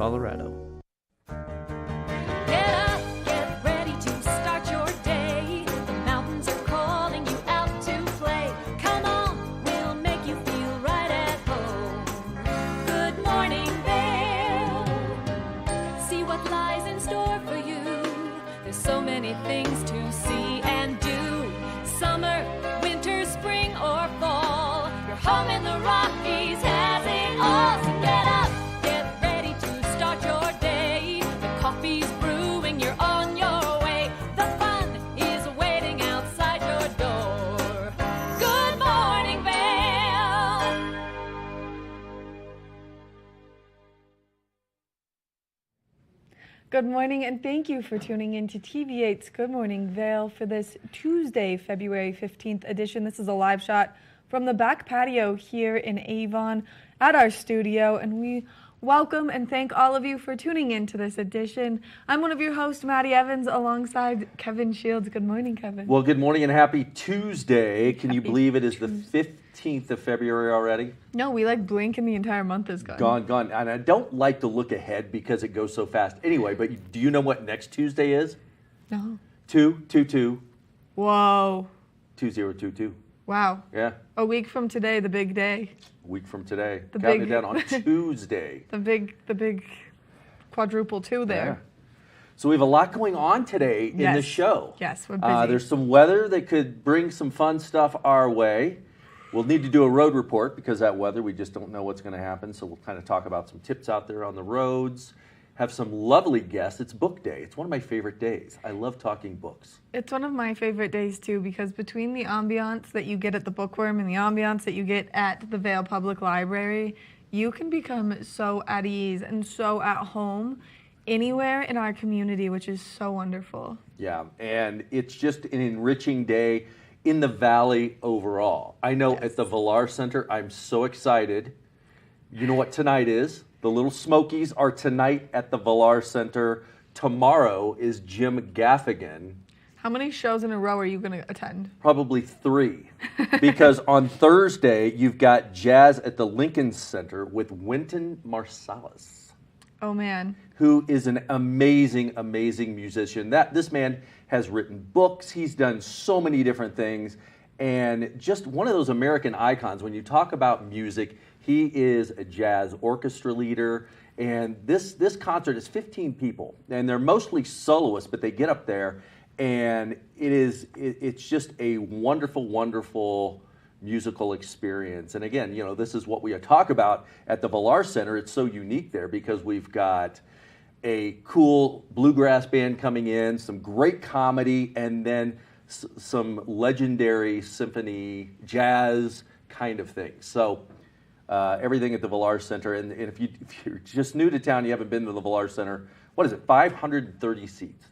Colorado. Get up, get ready to start your day. The mountains are calling you out to play. Come on, we'll make you feel right at home. Good morning, Vail. See what lies in store for you. There's so many things to see and do. Summer, winter, spring, or fall. Your home in the Rockies has it all. So get up, get ready to start your day. The coffee's brewing, you're on your way. The fun is waiting outside your door. Good morning, Vail. Good morning, and thank you for tuning in to TV8's Good Morning Vail for this Tuesday, February 15th edition. This is a live shot from the back patio here in Avon at our studio, and we welcome and thank all of you for tuning in to this edition. I'm one of your hosts, Maddie Evans, alongside Kevin Shields. Good morning, Kevin. Well, good morning and happy Tuesday. Can you believe it is the 15th of February already? No, we like blink and the entire month is gone. Gone. And I don't like to look ahead because it goes so fast. Anyway, but do you know what next Tuesday is? No. 2/22. Whoa. 2022. Wow. Yeah. A week from today, the big day. A week from today. The Counting big- it down on Tuesday. The big quadruple two there. Yeah. So we have a lot going on today in the show. Yes, we're busy. There's some weather that could bring some fun stuff our way. We'll need to do a road report because that weather, we just don't know what's going to happen. So we'll kind of talk about some tips out there on the roads. Have some lovely guests. It's book day. It's one of my favorite days. I love talking books. It's one of my favorite days too, because between the ambiance that you get at the Bookworm and the ambiance that you get at the Vail Public Library, you can become so at ease and so at home anywhere in our community, which is so wonderful. Yeah, and it's just an enriching day in the Valley overall. I know at the Villar Center, I'm so excited. You know what tonight is? The Little Smokies are tonight at the Villar Center. Tomorrow is Jim Gaffigan. How many shows in a row are you going to attend? Probably 3. Because on Thursday, you've got jazz at the Lincoln Center with Wynton Marsalis. Oh, man. Who is an amazing, amazing musician. This man has written books. He's done so many different things. And just one of those American icons. When you talk about music, he is a jazz orchestra leader. And this concert is 15 people. And they're mostly soloists, but they get up there. And it's just a wonderful, wonderful musical experience. And again, you know, this is what we talk about at the Villar Center. It's so unique there because we've got a cool bluegrass band coming in, some great comedy, and then some legendary symphony jazz kind of things. So everything at the Villar Center. And if you're just new to town, you haven't been to the Villar Center, what is it, 530 seats,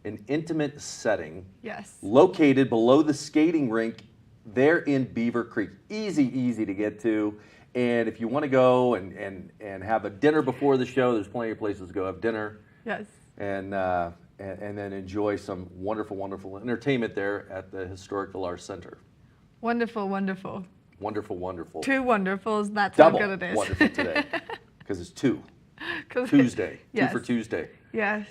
an intimate setting. Yes. Located below the skating rink there in Beaver Creek. Easy to get to. And if you want to go and have a dinner before the show, there's plenty of places to go have dinner. Yes. And then enjoy some wonderful entertainment there at the historic Villar Center. Wonderful. Wonderful. Two wonderfuls. That's Double how good it is. wonderful today because it's 2. Tuesday. Yes. 2 for Tuesday. Yes.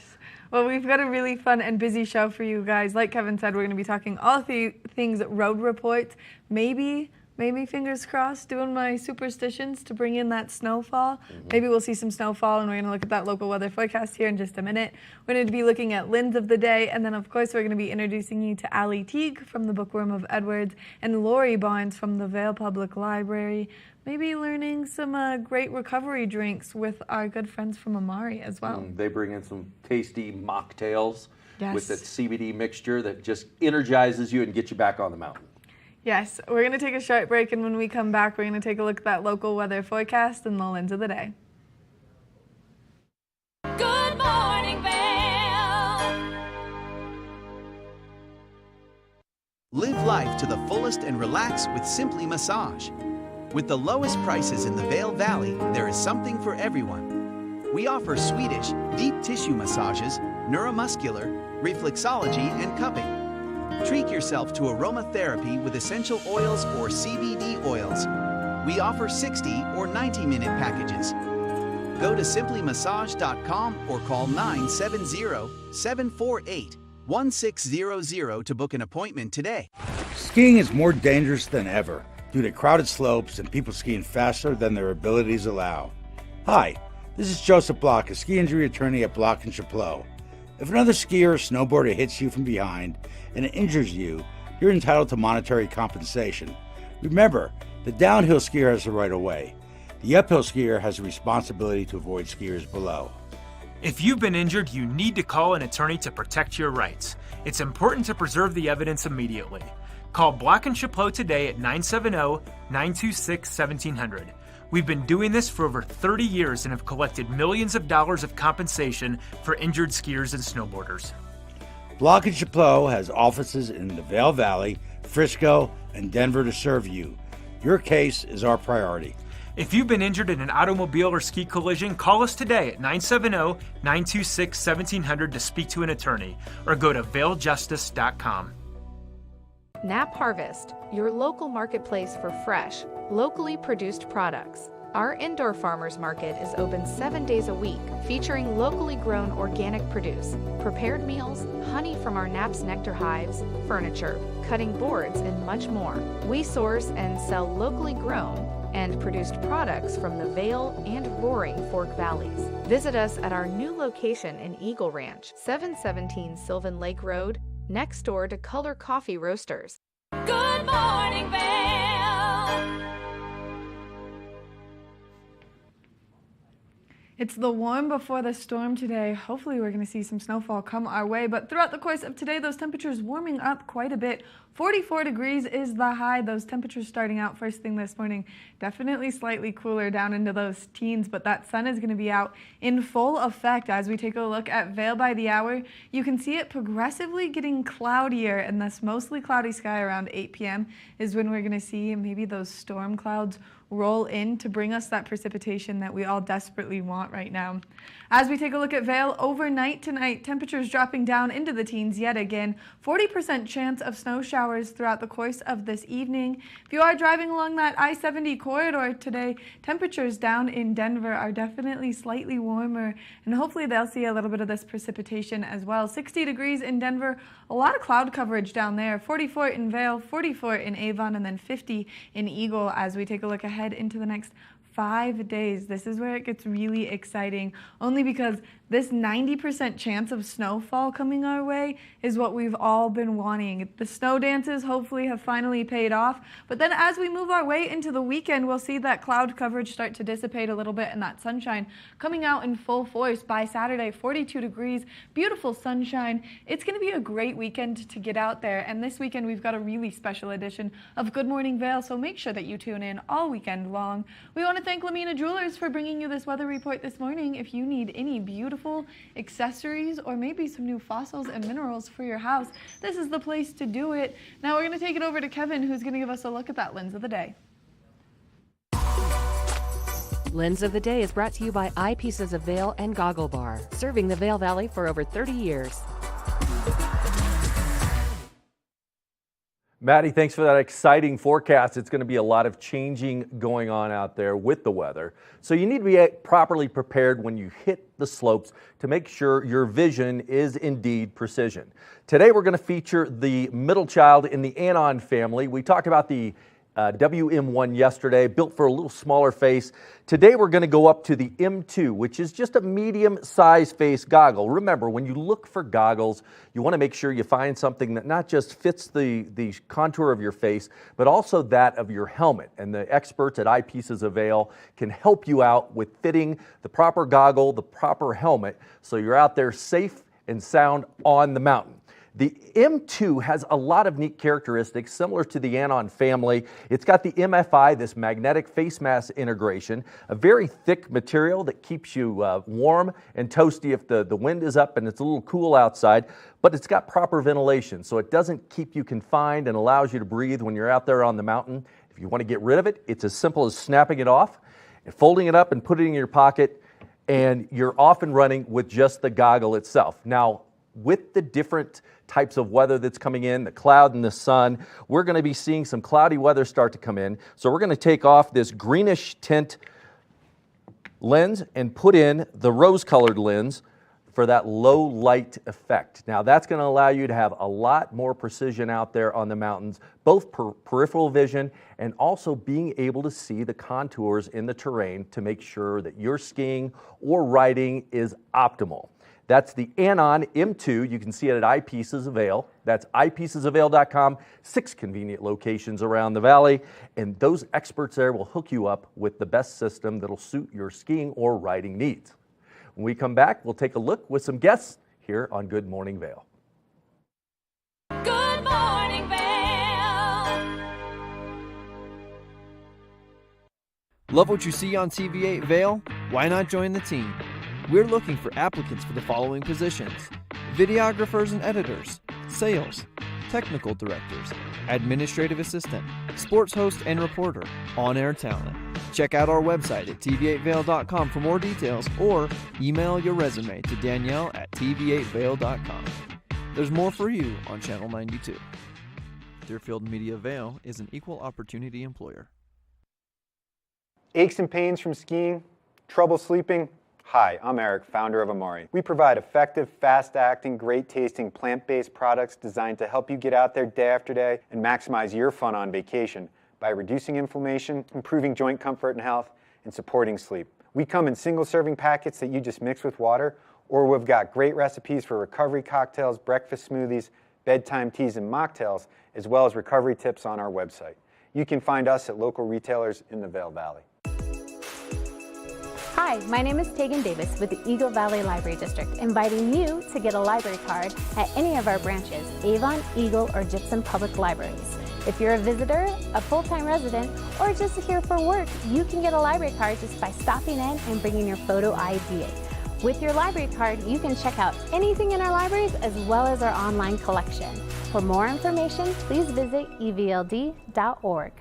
Well, we've got a really fun and busy show for you guys. Like Kevin said, we're going to be talking all things road reports. Maybe, fingers crossed, doing my superstitions to bring in that snowfall. Mm-hmm. Maybe we'll see some snowfall, and we're going to look at that local weather forecast here in just a minute. We're going to be looking at Linds of the Day, and then, of course, we're going to be introducing you to Allie Teague from the Bookworm of Edwards and Lori Barnes from the Vail Public Library. Maybe learning some great recovery drinks with our good friends from Amari as well. They bring in some tasty mocktails with that Yes. CBD mixture that just energizes you and gets you back on the mountain. Yes, we're going to take a short break, and when we come back, we're going to take a look at that local weather forecast and the Linds of the Day. Good morning, Vail. Live life to the fullest and relax with Simply Massage. With the lowest prices in the Vail Valley, there is something for everyone. We offer Swedish, deep tissue massages, neuromuscular, reflexology, and cupping. Treat yourself to aromatherapy with essential oils or CBD oils. We offer 60 or 90-minute packages. Go to simplymassage.com or call 970-748-1600 to book an appointment today. Skiing is more dangerous than ever due to crowded slopes and people skiing faster than their abilities allow. Hi, this is Joseph Block, a ski injury attorney at Block & Chaplot. If another skier or snowboarder hits you from behind and injures you, you're entitled to monetary compensation. Remember, the downhill skier has the right of way. The uphill skier has the responsibility to avoid skiers below. If you've been injured, you need to call an attorney to protect your rights. It's important to preserve the evidence immediately. Call Block & Chaplot today at 970-926-1700. We've been doing this for over 30 years and have collected millions of dollars of compensation for injured skiers and snowboarders. Block & Chaplot has offices in the Vail Valley, Frisco, and Denver to serve you. Your case is our priority. If you've been injured in an automobile or ski collision, call us today at 970-926-1700 to speak to an attorney, or go to vailjustice.com. Nap Harvest, your local marketplace for fresh, locally produced products. Our indoor farmers market is open 7 days a week, featuring locally grown organic produce, prepared meals, honey from our Nap's nectar hives, furniture, cutting boards, and much more. We source and sell locally grown and produced products from the Vail and Roaring Fork Valleys. Visit us at our new location in Eagle Ranch, 717 Sylvan Lake Road, next door to Color Coffee Roasters. Good morning, Vail. It's the warm before the storm today. Hopefully we're going to see some snowfall come our way, but throughout the course of today, those temperatures warming up quite a bit. 44 degrees is the high. Those temperatures starting out first thing this morning, definitely slightly cooler down into those teens, but that sun is going to be out in full effect. As we take a look at Vail by the hour, you can see it progressively getting cloudier, and this mostly cloudy sky around 8 p.m. is when we're going to see maybe those storm clouds roll in to bring us that precipitation that we all desperately want right now. As we take a look at Vail, overnight tonight, temperatures dropping down into the teens yet again. 40% chance of snow showers throughout the course of this evening. If you are driving along that I-70 corridor today, temperatures down in Denver are definitely slightly warmer, and hopefully they'll see a little bit of this precipitation as well. 60 degrees in Denver, a lot of cloud coverage down there. 44 in Vail, 44 in Avon, and then 50 in Eagle as we take a look ahead into the next 5 days. This is where it gets really exciting, only because this 90% chance of snowfall coming our way is what we've all been wanting. The snow dances hopefully have finally paid off, but then as we move our way into the weekend, we'll see that cloud coverage start to dissipate a little bit and that sunshine coming out in full force by Saturday. 42 degrees, beautiful sunshine. It's going to be a great weekend to get out there, and this weekend we've got a really special edition of Good Morning Vail, so make sure that you tune in all weekend long. We want to thank Lamina Jewelers for bringing you this weather report this morning. If you need any beautiful accessories or maybe some new fossils and minerals for your house, this is the place to do it. Now we're going to take it over to Kevin, who's going to give us a look at that lens of the day. Lens of the Day is brought to you by Eyepieces of Vail and Goggle Bar, serving the Vail Valley for over 30 years. Maddie, thanks for that exciting forecast. It's going to be a lot of changing going on out there with the weather. So you need to be properly prepared when you hit the slopes to make sure your vision is indeed precision. Today we're going to feature the middle child in the Anon family. We talked about the WM1 yesterday, built for a little smaller face. Today we're going to go up to the M2, which is just a medium-sized face goggle. Remember, when you look for goggles, you want to make sure you find something that not just fits the contour of your face, but also that of your helmet. And the experts at Eyepieces of Vail can help you out with fitting the proper goggle, the proper helmet, so you're out there safe and sound on the mountain. The M2 has a lot of neat characteristics similar to the Anon family. It's got the MFI, this magnetic face mask integration, a very thick material that keeps you warm and toasty if the wind is up and it's a little cool outside, but it's got proper ventilation, so it doesn't keep you confined and allows you to breathe when you're out there on the mountain. If you want to get rid of it, it's as simple as snapping it off and folding it up and putting it in your pocket, and you're off and running with just the goggle itself. Now, with the different types of weather that's coming in, the cloud and the sun, we're going to be seeing some cloudy weather start to come in. So we're going to take off this greenish tint lens and put in the rose-colored lens for that low light effect. Now that's going to allow you to have a lot more precision out there on the mountains, both peripheral vision and also being able to see the contours in the terrain to make sure that your skiing or riding is optimal. That's the Anon M2. You can see it at Eyepieces of Vail. That's eyepiecesofvail.com. 6 convenient locations around the valley. And those experts there will hook you up with the best system that'll suit your skiing or riding needs. When we come back, we'll take a look with some guests here on Good Morning Vail. Good morning, Vail. Love what you see on TV8 Vail? Why not join the team? We're looking for applicants for the following positions: videographers and editors, sales, technical directors, administrative assistant, sports host and reporter, on-air talent. Check out our website at tv8vail.com for more details, or email your resume to Danielle at tv8vail.com. There's more for you on Channel 92. Deerfield Media Vail is an equal opportunity employer. Aches and pains from skiing? Trouble sleeping? Hi, I'm Eric, founder of Amari. We provide effective, fast-acting, great-tasting, plant-based products designed to help you get out there day after day and maximize your fun on vacation by reducing inflammation, improving joint comfort and health, and supporting sleep. We come in single-serving packets that you just mix with water, or we've got great recipes for recovery cocktails, breakfast smoothies, bedtime teas, and mocktails, as well as recovery tips on our website. You can find us at local retailers in the Vail Valley. Hi, my name is Tegan Davis with the Eagle Valley Library District, inviting you to get a library card at any of our branches, Avon, Eagle, or Gypsum Public Libraries. If you're a visitor, a full-time resident, or just here for work, you can get a library card just by stopping in and bringing your photo ID. With your library card, you can check out anything in our libraries as well as our online collection. For more information, please visit evld.org.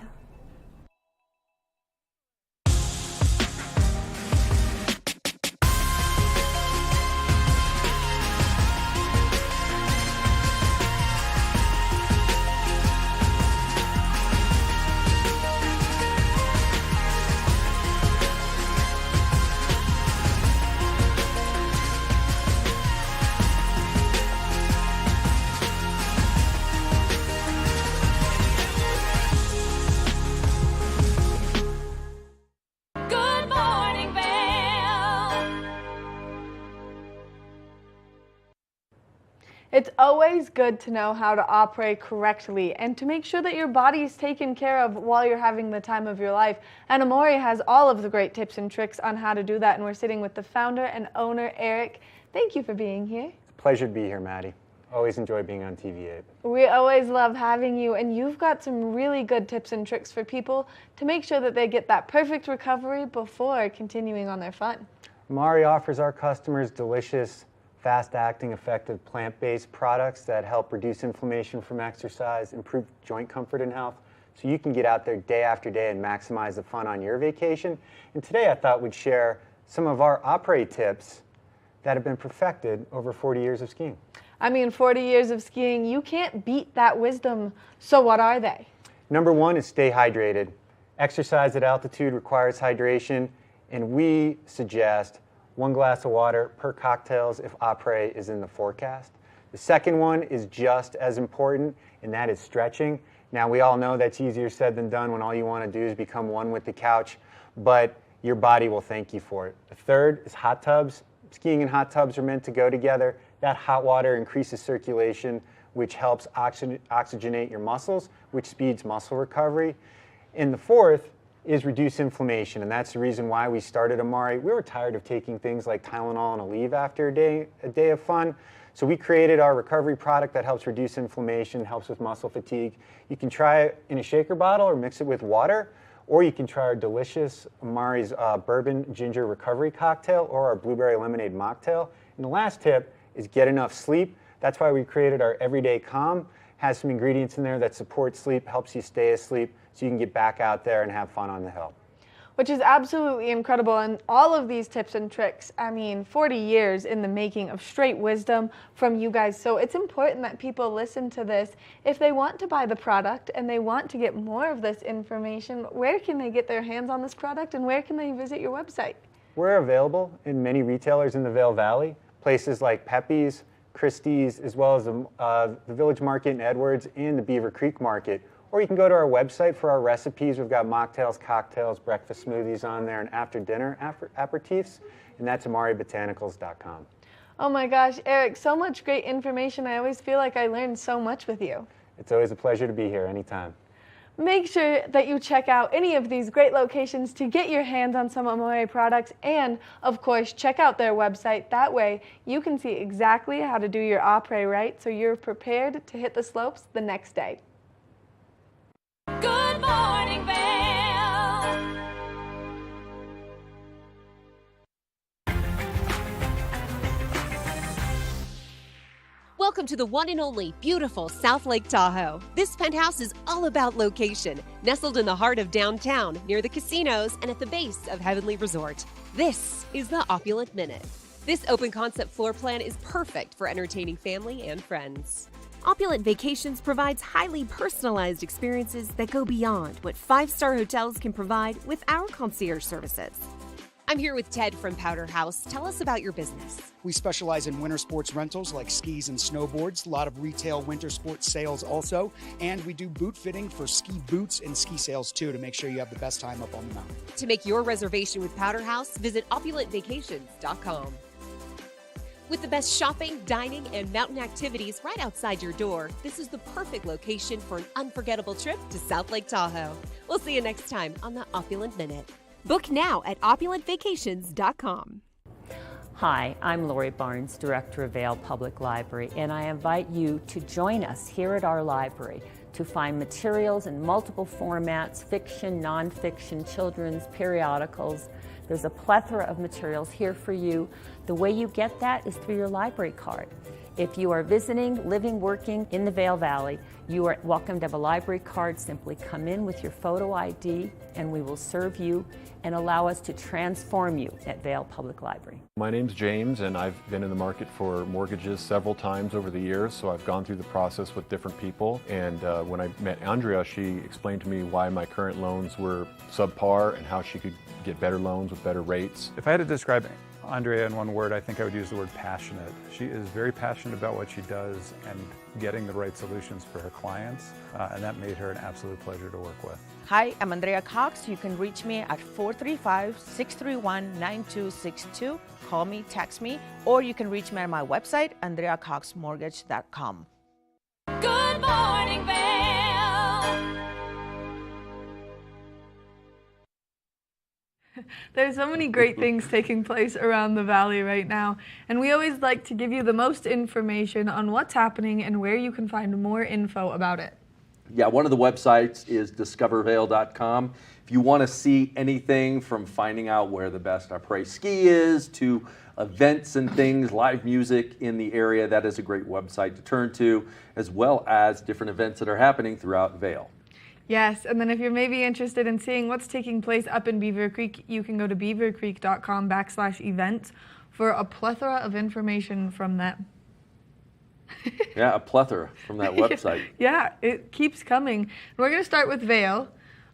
Good morning, Vail. It's always good to know how to operate correctly and to make sure that your body is taken care of while you're having the time of your life. And Amori has all of the great tips and tricks on how to do that. And we're sitting with the founder and owner, Eric. Thank you for being here. It's a pleasure to be here, Maddie. Always enjoy being on TV8. We always love having you, and you've got some really good tips and tricks for people to make sure that they get that perfect recovery before continuing on their fun. Amari offers our customers delicious, fast-acting, effective plant-based products that help reduce inflammation from exercise, improve joint comfort and health, so you can get out there day after day and maximize the fun on your vacation. And today I thought we'd share some of our après tips that have been perfected over 40 years of skiing. I mean, 40 years of skiing, you can't beat that wisdom. So what are they? Number one is stay hydrated. Exercise at altitude requires hydration, and we suggest 1 glass of water per cocktails if après is in the forecast. The second one is just as important, and that is stretching. Now, we all know that's easier said than done when all you want to do is become one with the couch, but your body will thank you for it. The third is hot tubs. Skiing and hot tubs are meant to go together. That hot water increases circulation, which helps oxygenate your muscles, which speeds muscle recovery. And the fourth is reduce inflammation, and that's the reason why we started Amari. We were tired of taking things like Tylenol and Aleve after a day of fun, so we created our recovery product that helps reduce inflammation, helps with muscle fatigue. You can try it in a shaker bottle or mix it with water, or you can try our delicious Amari's bourbon ginger recovery cocktail or our blueberry lemonade mocktail. And the last tip is get enough sleep. That's why we created our Everyday Calm. Has some ingredients in there that support sleep, helps you stay asleep, so you can get back out there and have fun on the hill. Which is absolutely incredible. And all of these tips and tricks, I mean, 40 years in the making of straight wisdom from you guys. So it's important that people listen to this. If they want to buy the product and they want to get more of this information, where can they get their hands on this product and where can they visit your website? We're available in many retailers in the Vail Valley, places like Pepe's, Christie's, as well as the Village Market in Edwards and the Beaver Creek Market. Or you can go to our website for our recipes. We've got mocktails, cocktails, breakfast smoothies on there, and after dinner aperitifs, and that's amaribotanicals.com. Oh my gosh, Eric, so much great information. I always feel like I learned so much with you. It's always a pleasure to be here anytime. Make sure that you check out any of these great locations to get your hands on some Amore products, and of course check out their website. That way you can see exactly how to do your après right so you're prepared to hit the slopes the next day. Good morning, Vail. Welcome to the one and only beautiful South Lake Tahoe. This penthouse is all about location, nestled in the heart of downtown, near the casinos and at the base of Heavenly Resort. This is the Opulent Minute. This open concept floor plan is perfect for entertaining family and friends. Opulent Vacations provides highly personalized experiences that go beyond what five-star hotels can provide with our concierge services. I'm here with Ted from Powder House. Tell us about your business. We specialize in winter sports rentals like skis and snowboards, a lot of retail winter sports sales also, and we do boot fitting for ski boots and ski sales too to make sure you have the best time up on the mountain. To make your reservation with Powder House, visit opulentvacations.com. With the best shopping, dining, and mountain activities right outside your door, this is the perfect location for an unforgettable trip to South Lake Tahoe. We'll see you next time on the Opulent Minute. Book now at opulentvacations.com. Hi, I'm Lori Barnes, Director of Vail Public Library, and I invite you to join us here at our library to find materials in multiple formats, fiction, nonfiction, children's, periodicals. There's a plethora of materials here for you. The way you get that is through your library card. If you are visiting, living, working in the Vail Valley, you are welcome to have a library card. Simply come in with your photo ID and we will serve you and allow us to transform you at Vail Public Library. My name's James and I've been in the market for mortgages several times over the years, so I've gone through the process with different people, and when I met Andrea, she explained to me why my current loans were subpar and how she could get better loans with better rates. If I had to describe Andrea in one word, I think I would use the word passionate. She is very passionate about what she does and getting the right solutions for her clients, and that made her an absolute pleasure to work with. Hi, I'm Andrea Cox. You can reach me at 435-631-9262. Call me, text me, or you can reach me at my website, andreacoxmortgage.com. Good morning, Vail. There's so many great things taking place around the valley right now, and we always like to give you the most information on what's happening and where you can find more info about it. Yeah, one of the websites is discovervail.com. If you want to see anything from finding out where the best après ski is to events and things, live music in the area, that is a great website to turn to, as well as different events that are happening throughout Vail. Yes, and then if you're maybe interested in seeing what's taking place up in Beaver Creek, you can go to beavercreek.com/events for a plethora of information from them. Yeah, a plethora from that website. Yeah, it keeps coming. We're going to start with Vail,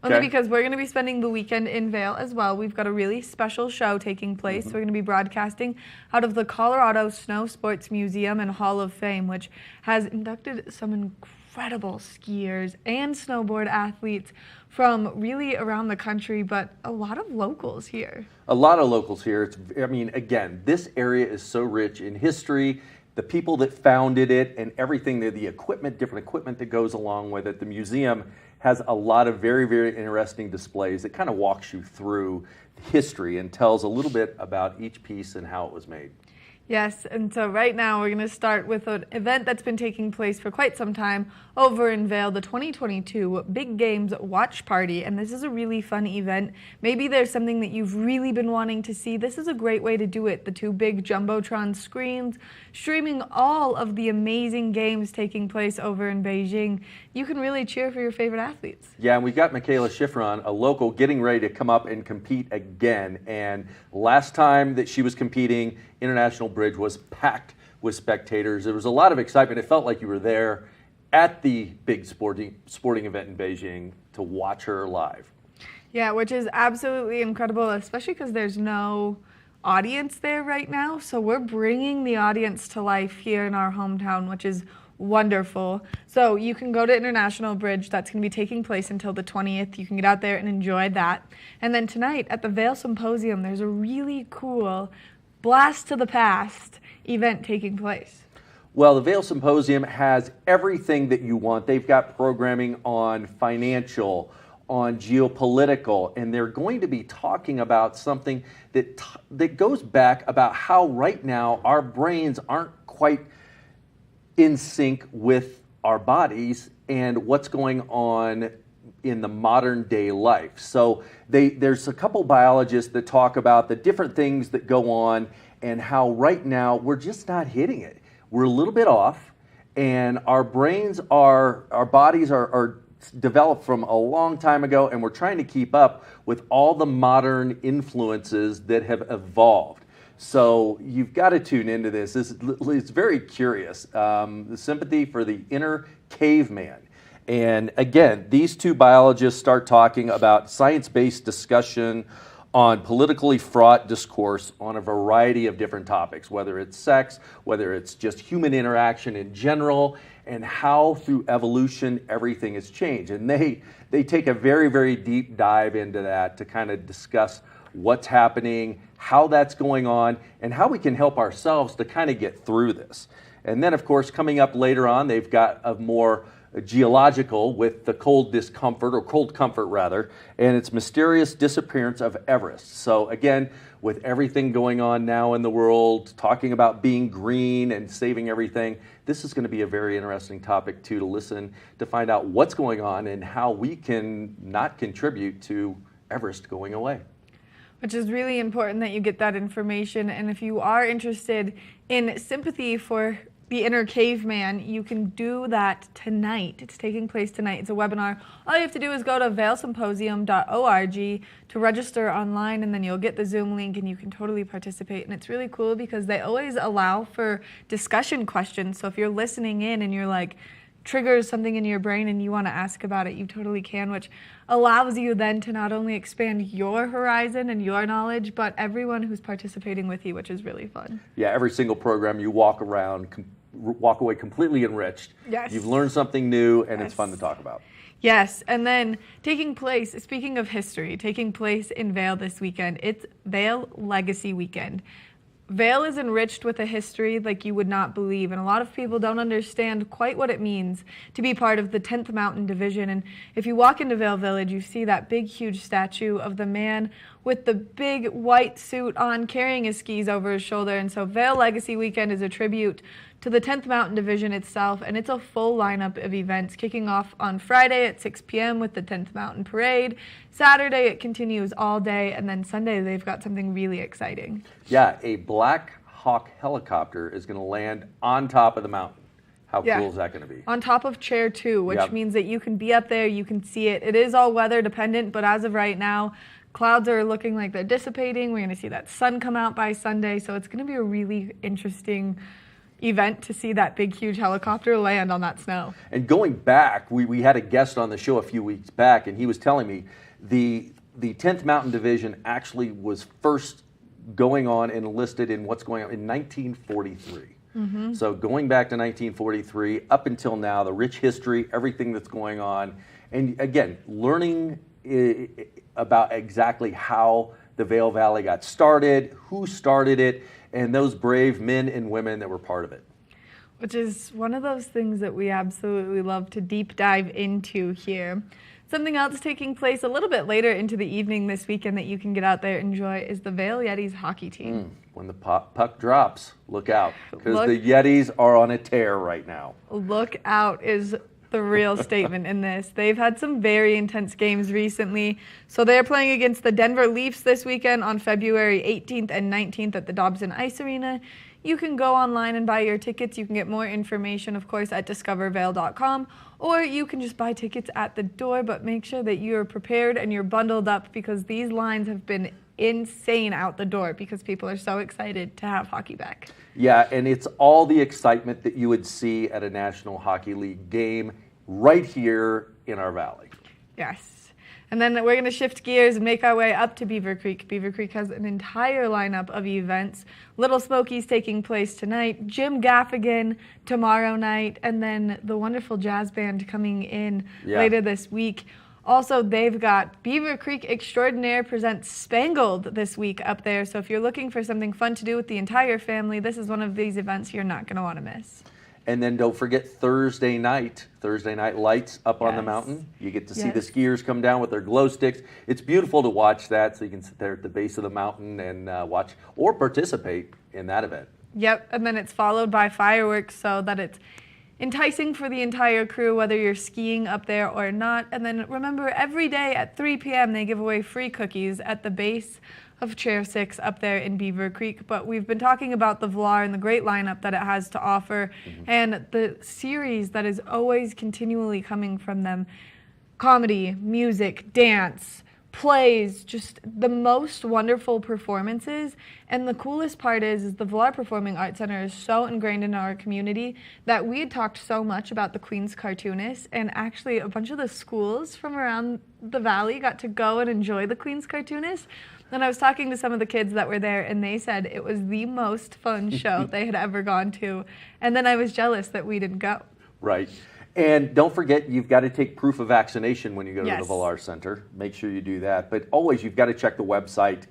only because we're going to be spending the weekend in Vail as well. We've got a really special show taking place. We're going to be broadcasting out of the Colorado Snow Sports Museum and Hall of Fame, which has inducted some incredible skiers and snowboard athletes from really around the country, but a lot of locals here. A lot of locals here. It's, I mean, again, this area is so rich in history. The people that founded it and everything, the equipment, different equipment that goes along with it. The museum has a lot of very, very interesting displays that kind of walks you through history and tells a little bit about each piece and how it was made. Yes, and so right now we're going to start with an event that's been taking place for quite some time over in Vail, the 2022 Big Games Watch Party, and this is a really fun event. Maybe there's something that you've really been wanting to see. This is a great way to do it. The two big Jumbotron screens streaming all of the amazing games taking place over in Beijing. You can really cheer for your favorite athletes. Yeah, and we've got Michaela Schifrin, a local, getting ready to come up and compete again, and last time that she was competing, International Bridge was packed with spectators. There was a lot of excitement. It felt like you were there at the big sporting event in Beijing to watch her live. Yeah, which is absolutely incredible, especially because there's no audience there right now. So we're bringing the audience to life here in our hometown, which is wonderful. So you can go to International Bridge. That's going to be taking place until the 20th. You can get out there and enjoy that. And then tonight at the Vail Symposium, there's a really cool Blast to the Past event taking place. Well, the Vail Symposium has everything that you want. They've got programming on financial, on geopolitical, and they're going to be talking about something that goes back about how right now our brains aren't quite in sync with our bodies and what's going on in the modern day life. So there's a couple biologists that talk about the different things that go on and how right now we're just not hitting it. We're a little bit off, and our bodies are developed from a long time ago, and we're trying to keep up with all the modern influences that have evolved. So you've got to tune into this. It's very curious. The Sympathy for the Inner Caveman. And again, these two biologists start talking about science-based discussion on politically fraught discourse on a variety of different topics, whether it's sex, whether it's just human interaction in general, and how through evolution everything has changed. And they take a very, very deep dive into that to kind of discuss what's happening, how that's going on, and how we can help ourselves to kind of get through this. And then, of course, coming up later on, they've got a more geological with the cold comfort rather, and its mysterious disappearance of Everest. So again, with everything going on now in the world, talking about being green and saving everything, this is going to be a very interesting topic too, to listen, to find out what's going on and how we can not contribute to Everest going away. Which is really important that you get that information. And if you are interested in Sympathy for the Inner Caveman, you can do that tonight. It's taking place tonight. It's a webinar. All you have to do is go to vailsymposium.org to register online, and then you'll get the Zoom link and you can totally participate. And it's really cool because they always allow for discussion questions. So if you're listening in and you're like, triggers something in your brain and you want to ask about it, you totally can, which allows you then to not only expand your horizon and your knowledge, but everyone who's participating with you, which is really fun. Yeah, every single program you walk away completely enriched. Yes. You've learned something new, and it's fun to talk about. Yes, and then taking place, speaking of history, taking place in Vail this weekend, it's Vail Legacy Weekend. Vail is enriched with a history like you would not believe, and a lot of people don't understand quite what it means to be part of the 10th Mountain Division. And if you walk into Vail Village, you see that big, huge statue of the man with the big white suit on, carrying his skis over his shoulder. And so Vail Legacy Weekend is a tribute to the 10th Mountain Division itself, and it's a full lineup of events kicking off on Friday at 6 p.m. with the 10th Mountain Parade. Saturday it continues all day, and then Sunday they've got something really exciting. Yeah, a Black Hawk helicopter is going to land on top of the mountain. How cool is that going to be? On top of Chair 2, which means that you can be up there, you can see it. It is all weather dependent, but as of right now, clouds are looking like they're dissipating. We're going to see that sun come out by Sunday, so it's going to be a really interesting event to see that big, huge helicopter land on that snow. And going back, we had a guest on the show a few weeks back, and he was telling me the 10th Mountain Division actually was first going on and enlisted in what's going on in 1943. Mm-hmm. So going back to 1943, up until now, the rich history, everything that's going on, and again, learning about exactly how the Vail Valley got started, who started it, and those brave men and women that were part of it. Which is one of those things that we absolutely love to deep dive into here. Something else taking place a little bit later into the evening this weekend that you can get out there and enjoy is the Vail Yetis hockey team. When the puck drops, look out, because the Yetis are on a tear right now. Look out is the real statement in this. They've had some very intense games recently. So they're playing against the Denver Leafs this weekend on February 18th and 19th at the Dobson Ice Arena. You can go online and buy your tickets. You can get more information, of course, at discovervail.com, or you can just buy tickets at the door, but make sure that you're prepared and you're bundled up because these lines have been insane out the door because people are so excited to have hockey back. Yeah, and it's all the excitement that you would see at a National Hockey League game right here in our valley. Yes. And then we're going to shift gears and make our way up to Beaver Creek. Beaver Creek has an entire lineup of events. Little Smoky's taking place tonight, Jim Gaffigan tomorrow night, and then the wonderful jazz band coming in later this week. Also, they've got Beaver Creek Extraordinaire presents Spangled this week up there. So if you're looking for something fun to do with the entire family, this is one of these events you're not going to want to miss. And then don't forget Thursday night lights up on the mountain. You get to see the skiers come down with their glow sticks. It's beautiful to watch that, so you can sit there at the base of the mountain and watch or participate in that event. Yep, and then it's followed by fireworks so that it's enticing for the entire crew, whether you're skiing up there or not. And then remember, every day at 3 p.m. they give away free cookies at the base of Chair 6 up there in Beaver Creek. But we've been talking about the Valar and the great lineup that it has to offer, and the series that is always continually coming from them. Comedy, music, dance, plays, just the most wonderful performances. And the coolest part is the Valar Performing Arts Center is so ingrained in our community that we had talked so much about the Queen's Cartoonist, and actually a bunch of the schools from around the valley got to go and enjoy the Queen's Cartoonist. And I was talking to some of the kids that were there, and they said it was the most fun show they had ever gone to. And then I was jealous that we didn't go. Right. And don't forget, you've got to take proof of vaccination when you go to the Valar Center. Make sure you do that. But always, you've got to check the website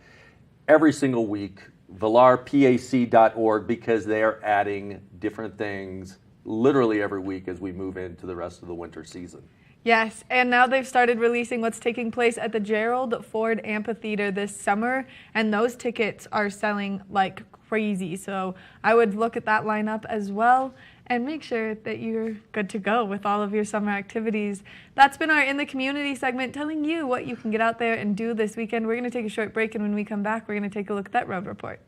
every single week, valarpac.org, because they are adding different things literally every week as we move into the rest of the winter season. Yes, and now they've started releasing what's taking place at the Gerald Ford Amphitheater this summer, and those tickets are selling like crazy. So I would look at that lineup as well and make sure that you're good to go with all of your summer activities. That's been our In the Community segment, telling you what you can get out there and do this weekend. We're going to take a short break, and when we come back, we're going to take a look at that road report.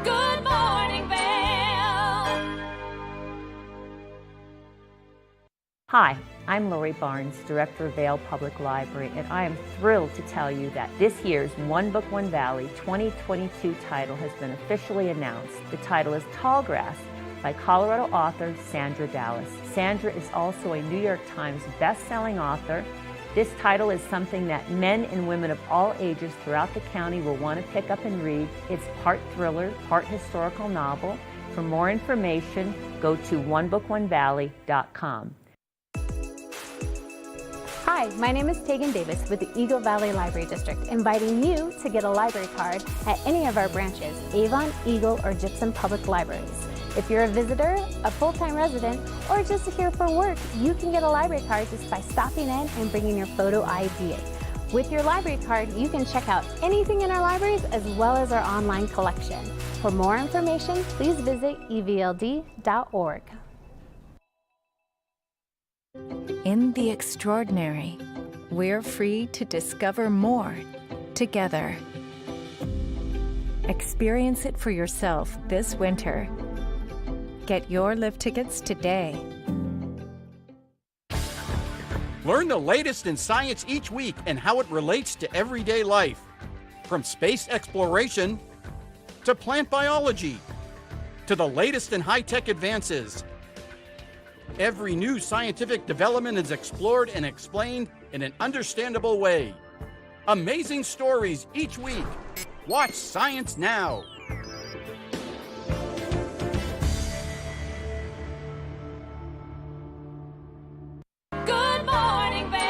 Good morning, Vail. Hi, I'm Lori Barnes, Director of Vail Public Library, and I am thrilled to tell you that this year's One Book, One Valley 2022 title has been officially announced. The title is Tallgrass by Colorado author Sandra Dallas. Sandra is also a New York Times best-selling author. This title is something that men and women of all ages throughout the county will want to pick up and read. It's part thriller, part historical novel. For more information, go to onebookonevalley.com. Hi, my name is Tegan Davis with the Eagle Valley Library District, inviting you to get a library card at any of our branches, Avon, Eagle, or Gypsum Public Libraries. If you're a visitor, a full-time resident, or just here for work, you can get a library card just by stopping in and bringing your photo ID. With your library card, you can check out anything in our libraries as well as our online collection. For more information, please visit evld.org. In the extraordinary, we're free to discover more together. Experience it for yourself this winter. Get your lift tickets today. Learn the latest in science each week and how it relates to everyday life. From space exploration to plant biology to the latest in high-tech advances. Every new scientific development is explored and explained in an understandable way. Amazing stories each week. Watch Science Now. Good morning, Vail.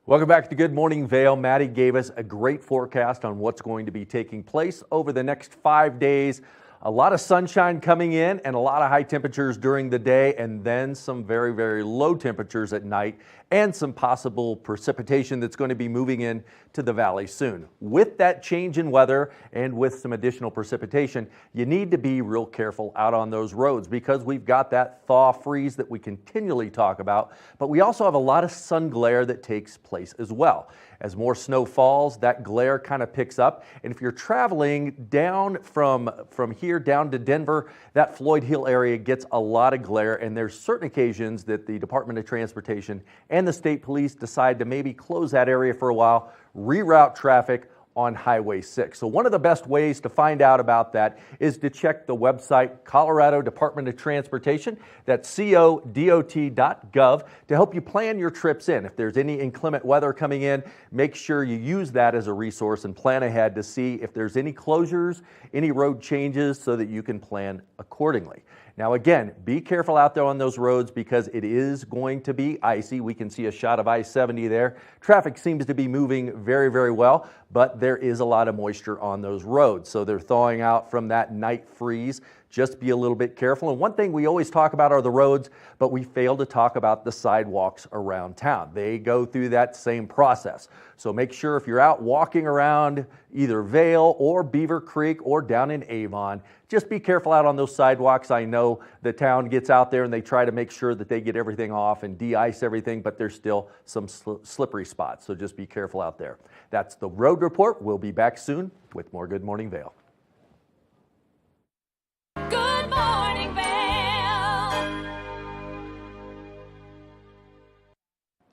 Welcome back to Good Morning Vail. Maddie gave us a great forecast on what's going to be taking place over the next 5 days. A lot of sunshine coming in and a lot of high temperatures during the day, and then some very, very low temperatures at night and some possible precipitation that's going to be moving in to the valley soon. With that change in weather and with some additional precipitation, you need to be real careful out on those roads because we've got that thaw freeze that we continually talk about, but we also have a lot of sun glare that takes place as well. As more snow falls, that glare kind of picks up, and if you're traveling down from here down to Denver, that Floyd Hill area gets a lot of glare, and there's certain occasions that the Department of Transportation and the state police decide to maybe close that area for a while, reroute traffic, on Highway 6. So one of the best ways to find out about that is to check the website, Colorado Department of Transportation. That's codot.gov, to help you plan your trips in. If there's any inclement weather coming in, make sure you use that as a resource and plan ahead to see if there's any closures, any road changes, so that you can plan accordingly. Now again, be careful out there on those roads because it is going to be icy. We can see a shot of I-70 there. Traffic seems to be moving very, very well, but there is a lot of moisture on those roads. So they're thawing out from that night freeze. Just be a little bit careful. And one thing we always talk about are the roads, but we fail to talk about the sidewalks around town. They go through that same process. So make sure if you're out walking around either Vail or Beaver Creek or down in Avon, just be careful out on those sidewalks. I know the town gets out there and they try to make sure that they get everything off and de-ice everything, but there's still some slippery spots. So just be careful out there. That's the Road Report. We'll be back soon with more Good Morning Vail. Good morning, Vail.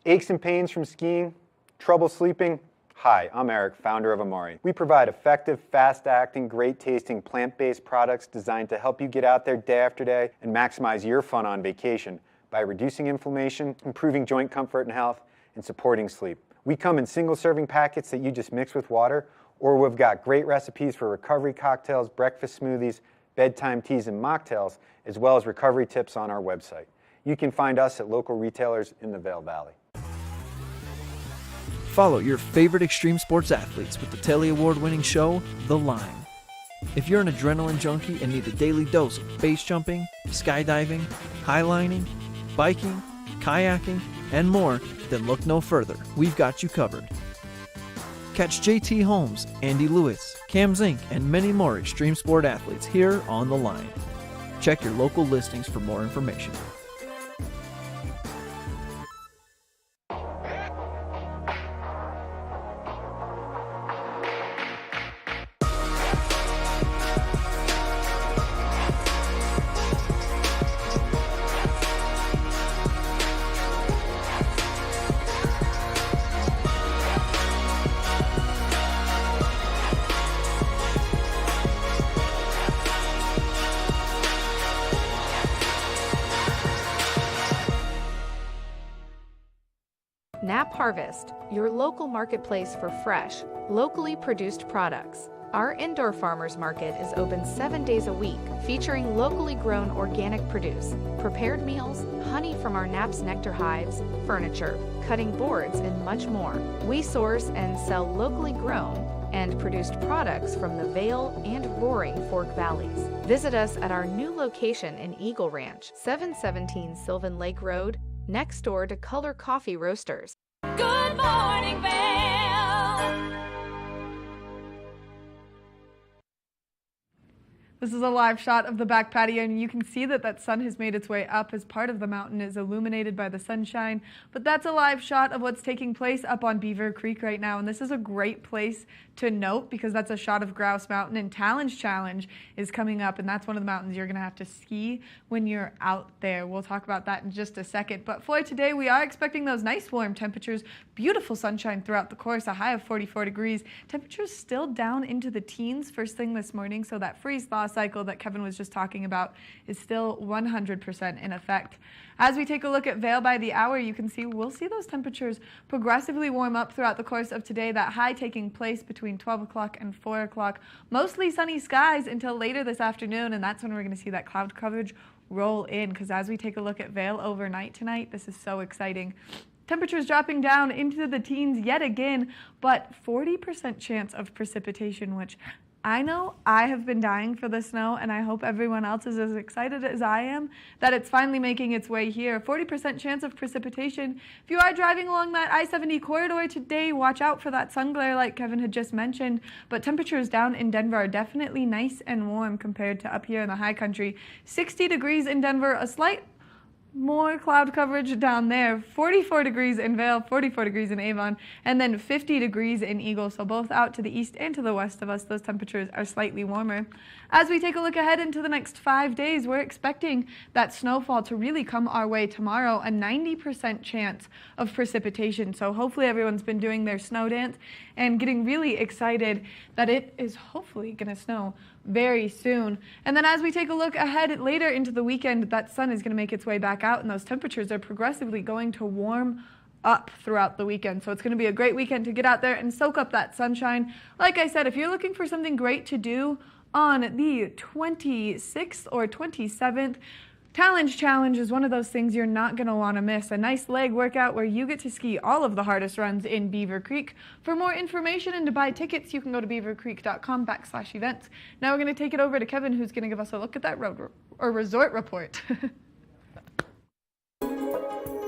Aches and pains from skiing? Trouble sleeping? Hi, I'm Eric, founder of Amari. We provide effective, fast-acting, great-tasting, plant-based products designed to help you get out there day after day and maximize your fun on vacation by reducing inflammation, improving joint comfort and health, and supporting sleep. We come in single-serving packets that you just mix with water, or we've got great recipes for recovery cocktails, breakfast smoothies, bedtime teas, and mocktails, as well as recovery tips on our website. You can find us at local retailers in the Vail Valley. Follow your favorite extreme sports athletes with the Telly Award-winning show, The Line. If you're an adrenaline junkie and need a daily dose of base jumping, skydiving, highlining, biking, kayaking, and more, then look no further. We've got you covered. Catch JT Holmes, Andy Lewis, Cam Zink, and many more extreme sport athletes here on The Line. Check your local listings for more information. Nap Harvest, your local marketplace for fresh, locally produced products. Our indoor farmers market is open 7 days a week, featuring locally grown organic produce, prepared meals, honey from our Nap's nectar hives, furniture, cutting boards, and much more. We source and sell locally grown and produced products from the Vail and Roaring Fork Valleys. Visit us at our new location in Eagle Ranch, 717 Sylvan Lake Road, next door to Color Coffee Roasters. Good morning, Vail. This is a live shot of the back patio, and you can see that that sun has made its way up as part of the mountain is illuminated by the sunshine. But that's a live shot of what's taking place up on Beaver Creek right now, and this is a great place to note because that's a shot of Grouse Mountain, and Talon's Challenge is coming up, and that's one of the mountains you're going to have to ski when you're out there. We'll talk about that in just a second. But for today, we are expecting those nice warm temperatures, beautiful sunshine throughout the course, a high of 44 degrees. Temperatures still down into the teens first thing this morning, so that freeze-thaw cycle that Kevin was just talking about is still 100% in effect. As we take a look at Vail by the hour, you can see we'll see those temperatures progressively warm up throughout the course of today, that high taking place between 12 o'clock and 4 o'clock. Mostly sunny skies until later this afternoon, and that's when we're going to see that cloud coverage roll in, because as we take a look at Vail overnight tonight, this is so exciting. Temperatures dropping down into the teens yet again, but 40% chance of precipitation, which I know I have been dying for the snow, and I hope everyone else is as excited as I am that it's finally making its way here. 40% chance of precipitation. If you are driving along that I-70 corridor today, watch out for that sun glare like Kevin had just mentioned. But temperatures down in Denver are definitely nice and warm compared to up here in the high country. 60 degrees in Denver, a slight more cloud coverage down there. 44 degrees in Vail, 44 degrees in Avon, and then 50 degrees in Eagle. So both out to the east and to the west of us, those temperatures are slightly warmer. As we take a look ahead into the next 5 days, we're expecting that snowfall to really come our way tomorrow, a 90% chance of precipitation. So hopefully everyone's been doing their snow dance and getting really excited that it is hopefully going to snow very soon. And then as we take a look ahead later into the weekend, that sun is going to make its way back out and those temperatures are progressively going to warm up throughout the weekend. So it's going to be a great weekend to get out there and soak up that sunshine. Like I said, if you're looking for something great to do on the 26th or 27th, Talent Challenge is one of those things you're not going to want to miss. A nice leg workout where you get to ski all of the hardest runs in Beaver Creek. For more information and to buy tickets, you can go to beavercreek.com/events. Now we're going to take it over to Kevin, who's going to give us a look at that resort report.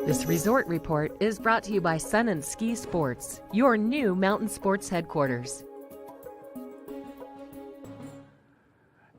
This resort report is brought to you by Sun and Ski Sports, your new mountain sports headquarters.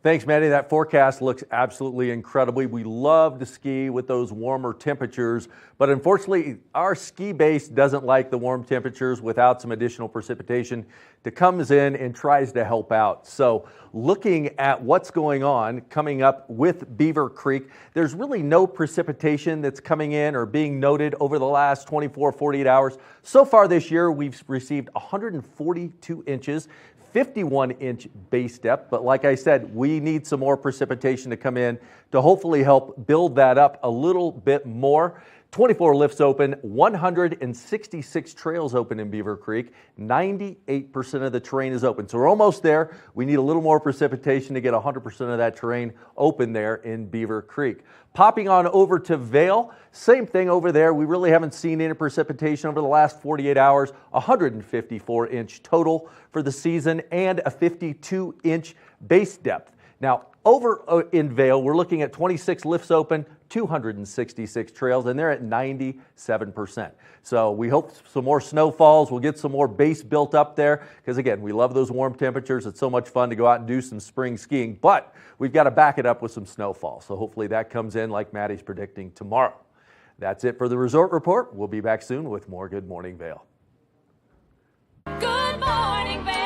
Thanks, Maddie. That forecast looks absolutely incredible. We love to ski with those warmer temperatures, but unfortunately, our ski base doesn't like the warm temperatures without some additional precipitation that comes in and tries to help out. So looking at what's going on coming up with Beaver Creek, there's really no precipitation that's coming in or being noted over the last 24, 48 hours. So far this year, we've received 142 inches. 51-inch base depth, but like I said, we need some more precipitation to come in to hopefully help build that up a little bit more. 24 lifts open, 166 trails open in Beaver Creek, 98% of the terrain is open. So we're almost there. We need a little more precipitation to get 100% of that terrain open there in Beaver Creek. Popping on over to Vail, same thing over there. We really haven't seen any precipitation over the last 48 hours, 154-inch total for the season and a 52-inch base depth. Now, over in Vail, we're looking at 26 lifts open, 266 trails, and they're at 97%. So we hope some more snow falls. We'll get some more base built up there because, again, we love those warm temperatures. It's so much fun to go out and do some spring skiing, but we've got to back it up with some snowfall. So hopefully that comes in like Maddie's predicting tomorrow. That's it for the resort report. We'll be back soon with more Good Morning Vail. Good morning, Vail.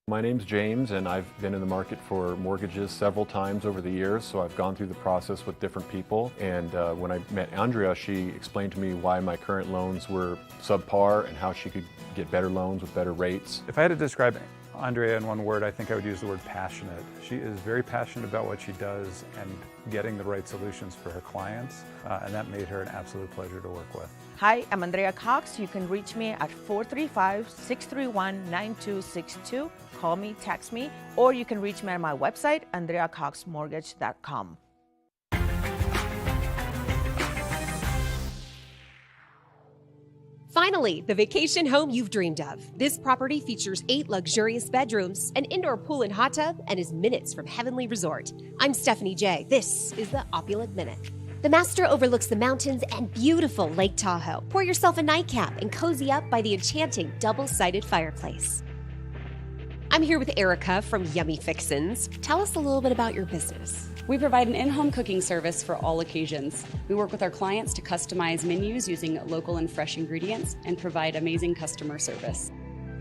My name's James, and I've been in the market for mortgages several times over the years, so I've gone through the process with different people. And when I met Andrea, she explained to me why my current loans were subpar and how she could get better loans with better rates. If I had to describe Andrea in one word, I think I would use the word passionate. She is very passionate about what she does and getting the right solutions for her clients, and that made her an absolute pleasure to work with. Hi, I'm Andrea Cox. You can reach me at 435-631-9262. Call me, text me, or you can reach me on my website, andreacoxmortgage.com. Finally, the vacation home you've dreamed of. This property features 8 luxurious bedrooms, an indoor pool and hot tub, and is minutes from Heavenly Resort. I'm Stephanie J. This is the Opulent Minute. The master overlooks the mountains and beautiful Lake Tahoe. Pour yourself a nightcap and cozy up by the enchanting double-sided fireplace. I'm here with Erica from Yummy Fixins. Tell us a little bit about your business. We provide an in-home cooking service for all occasions. We work with our clients to customize menus using local and fresh ingredients and provide amazing customer service.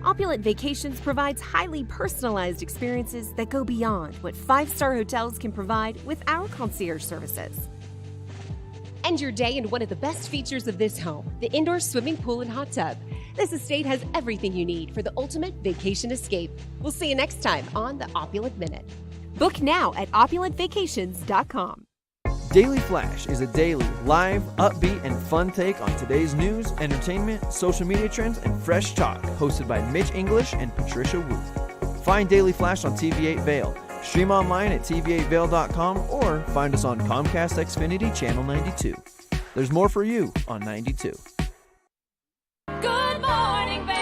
Opulent Vacations provides highly personalized experiences that go beyond what 5-star hotels can provide with our concierge services. End your day in one of the best features of this home, the indoor swimming pool and hot tub. This estate has everything you need for the ultimate vacation escape. We'll see you next time on the Opulent Minute. Book now at opulentvacations.com. Daily Flash is a daily, live, upbeat, and fun take on today's news, entertainment, social media trends, and fresh talk, hosted by Mitch English and Patricia Wu. Find Daily Flash on TV8 Vail. Stream online at tv8vail.com or find us on Comcast Xfinity Channel 92. There's more for you on 92. Good morning, Vail.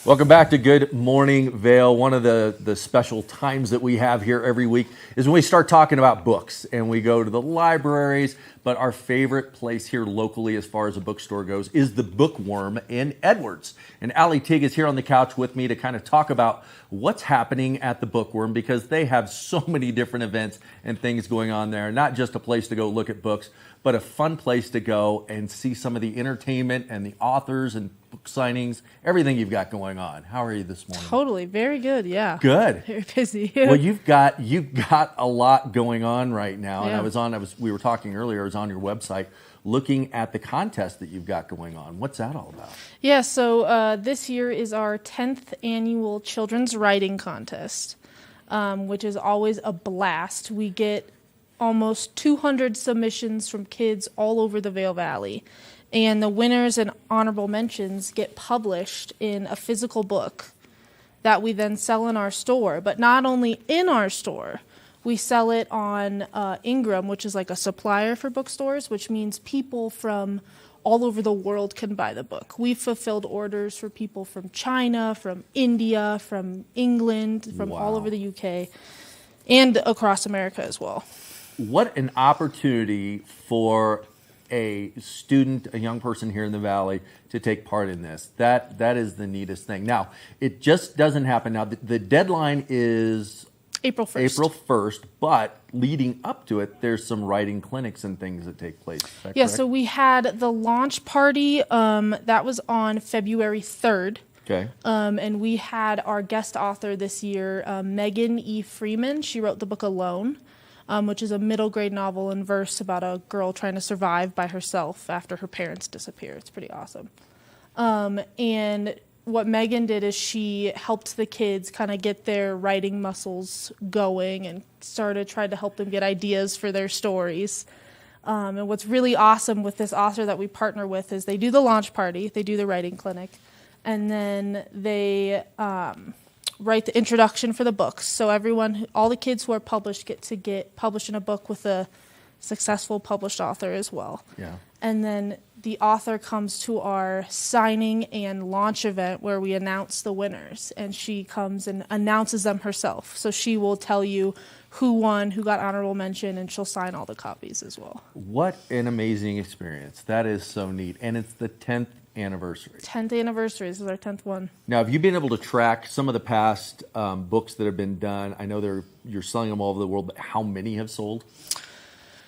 Welcome back to Good Morning Vail. One of the special times that we have here every week is when we start talking about books and we go to the libraries. But our favorite place here locally as far as a bookstore goes is the Bookworm in Edwards. And Allie Tig is here on the couch with me to kind of talk about what's happening at the Bookworm, because they have so many different events and things going on there. Not just a place to go look at books, but a fun place to go and see some of the entertainment and the authors and book signings, everything you've got going on. How are you this morning? Totally. Very good. Yeah. Good. Very busy. Well, you've got a lot going on right now. Yeah. And we were talking earlier, I was on your website looking at the contest that you've got going on. What's that all about? Yeah, so this year is our 10th annual Children's Writing Contest, which is always a blast. We get almost 200 submissions from kids all over the Vail Valley. And the winners and honorable mentions get published in a physical book that we then sell in our store. But not only in our store, we sell it on Ingram, which is like a supplier for bookstores, which means people from all over the world can buy the book. We've fulfilled orders for people from China, from India, from England, from all over the UK, and across America as well. What an opportunity for a student, a young person here in the Valley to take part in this. That is the neatest thing. Now, it just doesn't happen. Now, the deadline is April 1st. April 1st, but leading up to it, there's some writing clinics and things that take place. Is that Yeah, correct? so we had the launch party. That was on February 3rd. Okay. And we had our guest author this year, Megan E. Freeman. She wrote the book Alone, which is a middle grade novel in verse about a girl trying to survive by herself after her parents disappear. It's pretty awesome. And what Megan did is she helped the kids kind of get their writing muscles going and tried to help them get ideas for their stories. And what's really awesome with this author that we partner with is they do the launch party, they do the writing clinic, and then they write the introduction for the books. So all the kids who are published get to get published in a book with a successful published author as well. Yeah. And then the author comes to our signing and launch event where we announce the winners, and she comes and announces them herself. So she will tell you who won, who got honorable mention, and she'll sign all the copies as well. What an amazing experience. That is so neat. And it's the 10th anniversary. 10th anniversary. This is our 10th one. Now, have you been able to track some of the past books that have been done? I know you're selling them all over the world, but how many have sold?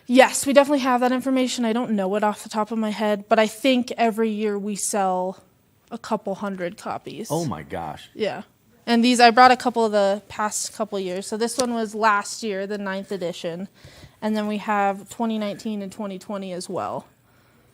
Yes, we definitely have that information. I don't know it off the top of my head, but I think every year we sell a couple hundred copies. Oh my gosh. Yeah. And I brought a couple of the past couple of years. So this one was last year, the 9th edition. And then we have 2019 and 2020 as well.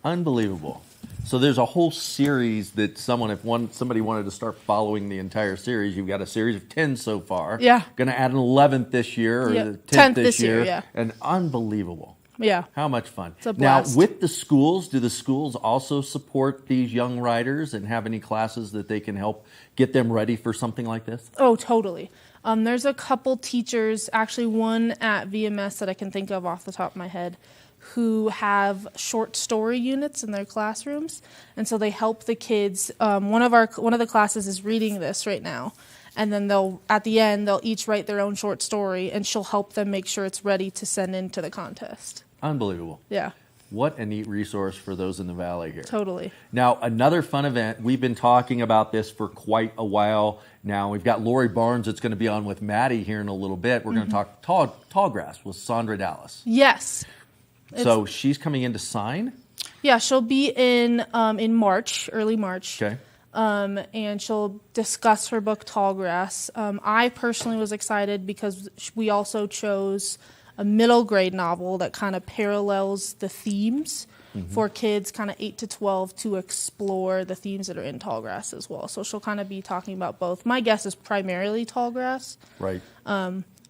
Unbelievable. So there's a whole series that somebody wanted to start following the entire series. You've got a series of 10 so far. Yeah. Going to add an 11th this year, or the 10th 10th this year. yeah. And unbelievable. Yeah. How much fun. It's a blast. Now, with the schools, do the schools also support these young writers and have any classes that they can help get them ready for something like this? Oh, totally. There's a couple teachers, actually one at VMS that I can think of off the top of my head, who have short story units in their classrooms, and so they help the kids. One of the classes is reading this right now, and then at the end they'll each write their own short story, and she'll help them make sure it's ready to send into the contest. Unbelievable. Yeah. What a neat resource for those in the Valley here. Totally. Now, another fun event. We've been talking about this for quite a while now. We've got Lori Barnes that's going to be on with Maddie here in a little bit. We're going to talk tall grass with Sandra Dallas. Yes. So she's coming in to sign? Yeah, she'll be in March, early March. Okay. And she'll discuss her book Tallgrass. I personally was excited because we also chose a middle grade novel that kind of parallels the themes for kids kind of 8 to 12 to explore the themes that are in Tallgrass as well. So she'll kind of be talking about both. My guess is primarily Tallgrass. Right.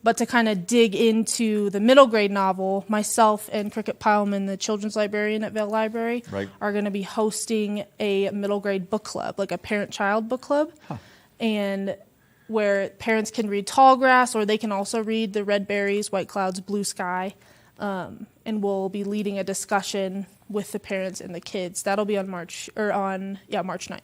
But to kind of dig into the middle grade novel, myself and Cricket Pileman, the children's librarian at Vail Library, are going to be hosting a middle grade book club, like a parent-child book club, and where parents can read Tallgrass, or they can also read The Red Berries, White Clouds, Blue Sky, and we'll be leading a discussion with the parents and the kids. That'll be on March 9th.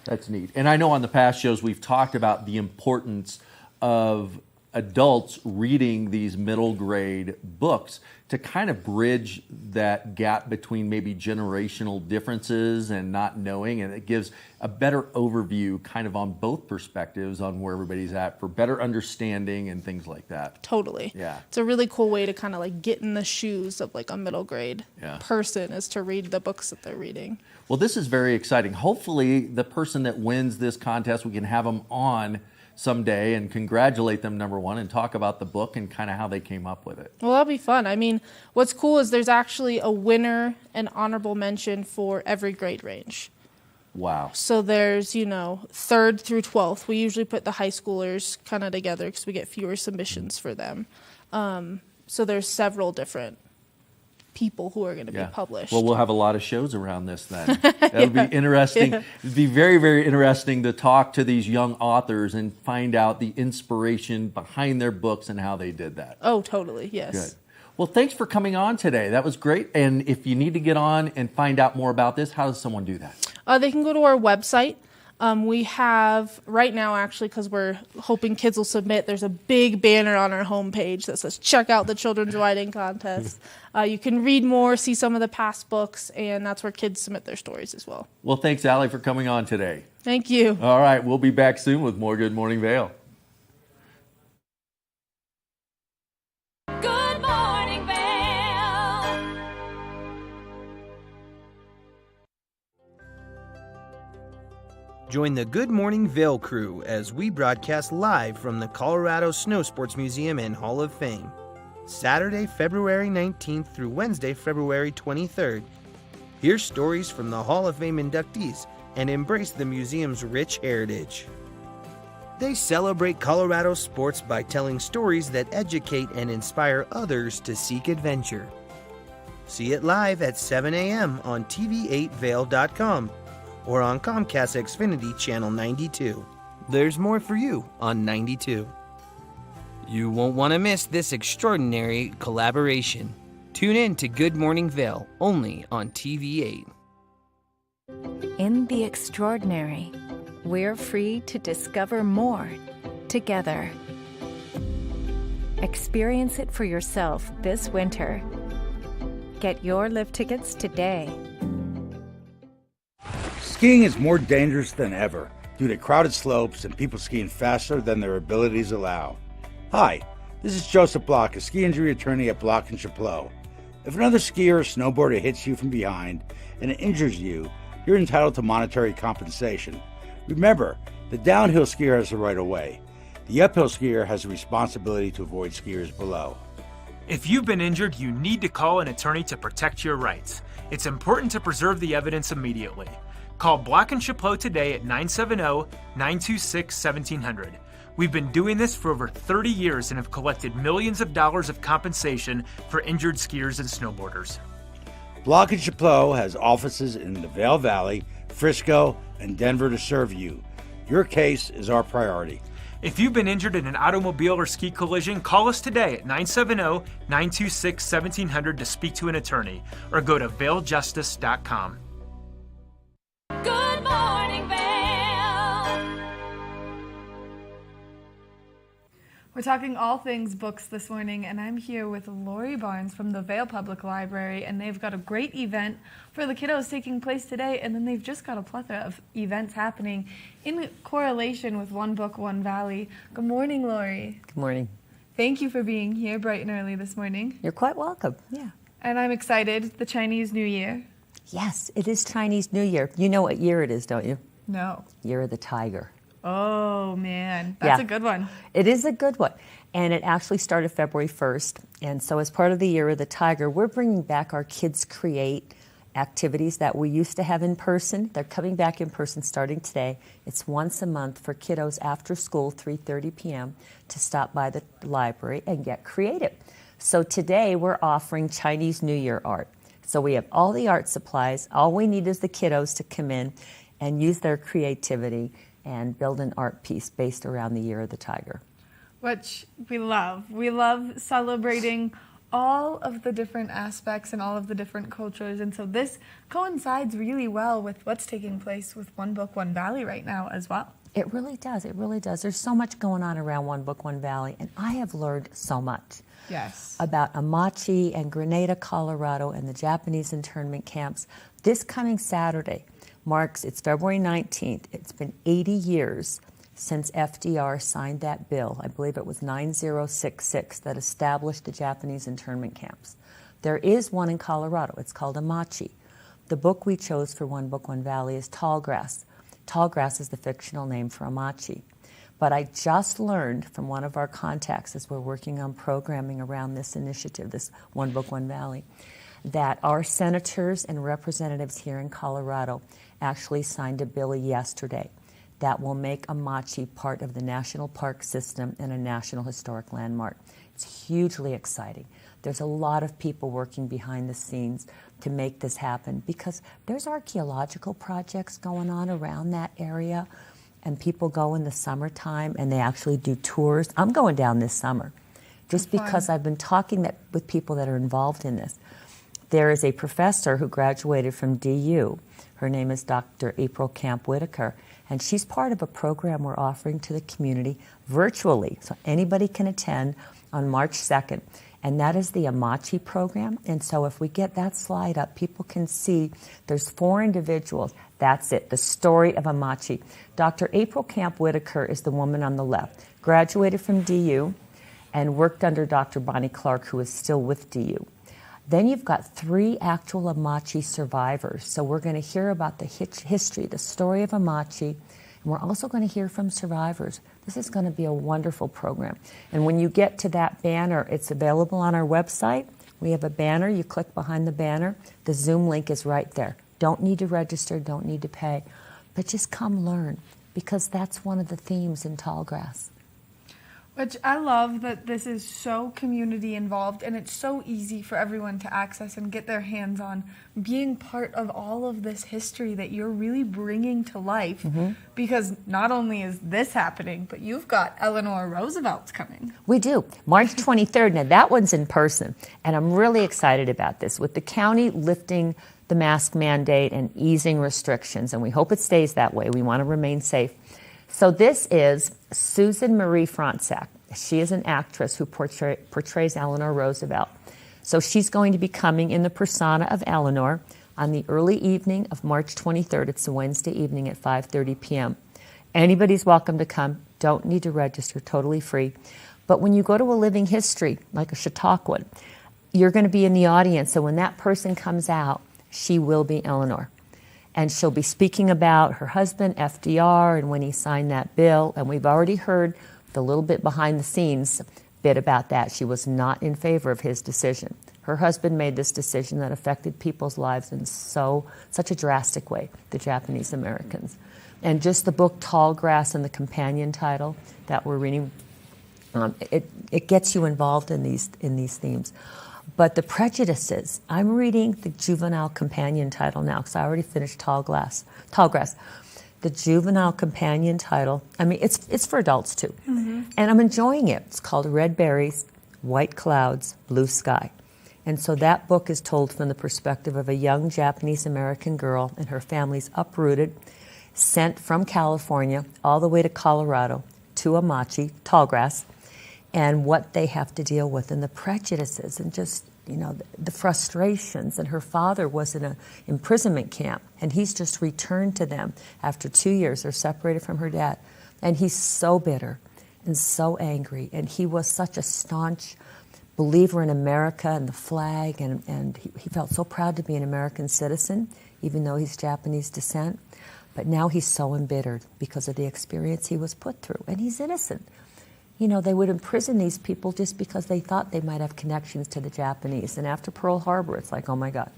That's neat. And I know on the past shows we've talked about the importance of adults reading these middle grade books to kind of bridge that gap between maybe generational differences and not knowing, and it gives a better overview kind of on both perspectives on where everybody's at for better understanding and things like that. Totally. Yeah. It's a really cool way to kind of like get in the shoes of like a middle grade person, is to read the books that they're reading. Well, this is very exciting. Hopefully the person that wins this contest, we can have them on someday and congratulate them, number one, and talk about the book and kind of how they came up with it. Well, that'll be fun. I mean, what's cool is there's actually a winner and honorable mention for every grade range. Wow. So there's, 3rd through 12th. We usually put the high schoolers kind of together because we get fewer submissions for them. So there's several different people who are going to be published. Well, we'll have a lot of shows around this then. That'll be interesting. It'd be very, very interesting to talk to these young authors and find out the inspiration behind their books and how they did that. Oh, totally. Yes. Good. Well, thanks for coming on today. That was great. And if you need to get on and find out more about this, how does someone do that? They can go to our website. We have, right now actually, because we're hoping kids will submit, there's a big banner on our homepage that says, check out the Children's Writing Contest. You can read more, see some of the past books, and that's where kids submit their stories as well. Well, thanks, Allie, for coming on today. Thank you. All right, we'll be back soon with more Good Morning Vail. Good Morning Vail. Join the Good Morning Vail crew as we broadcast live from the Colorado Snow Sports Museum and Hall of Fame. Saturday, February 19th through Wednesday, February 23rd. Hear stories from the Hall of Fame inductees and embrace the museum's rich heritage. They celebrate Colorado sports by telling stories that educate and inspire others to seek adventure. See it live at 7 a.m. on tv8vail.com or on Comcast Xfinity Channel 92. There's more for you on 92. You won't want to miss this extraordinary collaboration. Tune in to Good Morning Vail, only on TV8. In the extraordinary, we're free to discover more together. Experience it for yourself this winter. Get your lift tickets today. Skiing is more dangerous than ever due to crowded slopes and people skiing faster than their abilities allow. Hi, this is Joseph Block, a ski injury attorney at Block & Chapleau. If another skier or snowboarder hits you from behind and it injures you, you're entitled to monetary compensation. Remember, the downhill skier has the right of way. The uphill skier has the responsibility to avoid skiers below. If you've been injured, you need to call an attorney to protect your rights. It's important to preserve the evidence immediately. Call Block & Chapleau today at 970-926-1700. We've been doing this for over 30 years and have collected millions of dollars of compensation for injured skiers and snowboarders. Block & Chapleau has offices in the Vail Valley, Frisco, and Denver to serve you. Your case is our priority. If you've been injured in an automobile or ski collision, call us today at 970-926-1700 to speak to an attorney or go to vailjustice.com. Good Morning Vail. We're talking all things books this morning, and I'm here with Lori Barnes from the Vail Public Library, and they've got a great event for the kiddos taking place today, and then they've just got a plethora of events happening in correlation with One Book, One Valley. Good morning, Lori. Good morning. Thank you for being here bright and early this morning. You're quite welcome, yeah. And I'm excited, the Chinese New Year. Yes, it is Chinese New Year. You know what year it is, don't you? No. Year of the Tiger. Oh, man. That's a good one. It is a good one. And it actually started February 1st. And so as part of the Year of the Tiger, we're bringing back our Kids Create activities that we used to have in person. They're coming back in person starting today. It's once a month for kiddos after school, 3:30 p.m., to stop by the library and get creative. So today we're offering Chinese New Year art. So we have all the art supplies. All we need is the kiddos to come in and use their creativity and build an art piece based around the Year of the Tiger. Which we love. We love celebrating all of the different aspects and all of the different cultures. And so this coincides really well with what's taking place with One Book, One Valley right now as well. It really does. It really does. There's so much going on around One Book, One Valley, and I have learned so much. Yes. About Amachi and Grenada, Colorado, and the Japanese internment camps. This coming Saturday it's February 19th. It's been 80 years since FDR signed that bill. I believe it was 9066 that established the Japanese internment camps. There is one in Colorado. It's called Amachi. The book we chose for One Book, One Valley is Tallgrass. Tallgrass is the fictional name for Amachi. But I just learned from one of our contacts as we're working on programming around this initiative, this One Book, One Valley, that our senators and representatives here in Colorado actually signed a bill yesterday that will make Amachi part of the national park system and a national historic landmark. It's hugely exciting. There's a lot of people working behind the scenes to make this happen because there's archaeological projects going on around that area, and people go in the summertime and they actually do tours. I'm going down this summer just because I've been talking with people that are involved in this. There is a professor who graduated from DU. Her name is Dr. April Camp Whitaker, and she's part of a program we're offering to the community virtually, so anybody can attend on March 2nd. And that is the Amachi program. And so if we get that slide up, people can see there's 4 individuals. That's it, the story of Amachi. Dr. April Camp Whitaker is the woman on the left, graduated from DU and worked under Dr. Bonnie Clark, who is still with DU. Then you've got 3 actual Amachi survivors. So we're going to hear about the history, the story of Amachi, and we're also going to hear from survivors. This is going to be a wonderful program. And when you get to that banner, it's available on our website. We have a banner. You click behind the banner. The Zoom link is right there. Don't need to register, don't need to pay, but just come learn, because that's one of the themes in Tallgrass. Which I love that this is so community involved, and it's so easy for everyone to access and get their hands on being part of all of this history that you're really bringing to life. Because not only is this happening, but you've got Eleanor Roosevelt's coming. We do. March 23rd. Now that one's in person, and I'm really excited about this. With the county lifting the mask mandate and easing restrictions, and we hope it stays that way. We want to remain safe. So this is Susan Marie Fronsack. She is an actress who portrays Eleanor Roosevelt. So she's going to be coming in the persona of Eleanor on the early evening of March 23rd. It's a Wednesday evening at 5:30 p.m. Anybody's welcome to come. Don't need to register, totally free. But when you go to a living history, like a Chautauquan, you're going to be in the audience. So when that person comes out, she will be Eleanor. And she'll be speaking about her husband, FDR, and when he signed that bill. And we've already heard the little bit behind the scenes bit about that. She was not in favor of his decision. Her husband made this decision that affected people's lives in such a drastic way, the Japanese Americans. And just the book Tallgrass and the companion title that we're reading, it gets you involved in these themes. But the prejudices, I'm reading the juvenile companion title now because I already finished Tallgrass. The juvenile companion title, I mean, it's for adults too. And I'm enjoying it. It's called Red Berries, White Clouds, Blue Sky. And so that book is told from the perspective of a young Japanese American girl, and her family's uprooted, sent from California all the way to Colorado to Amachi, Tallgrass, and what they have to deal with, and the prejudices, and just, the frustrations. And her father was in an imprisonment camp, and he's just returned to them after 2 years. They're separated from her dad, and he's so bitter and so angry. And he was such a staunch believer in America and the flag, and he felt so proud to be an American citizen, even though he's Japanese descent. But now he's so embittered because of the experience he was put through, and he's innocent. They would imprison these people just because they thought they might have connections to the Japanese. And after Pearl Harbor, it's like, oh my God,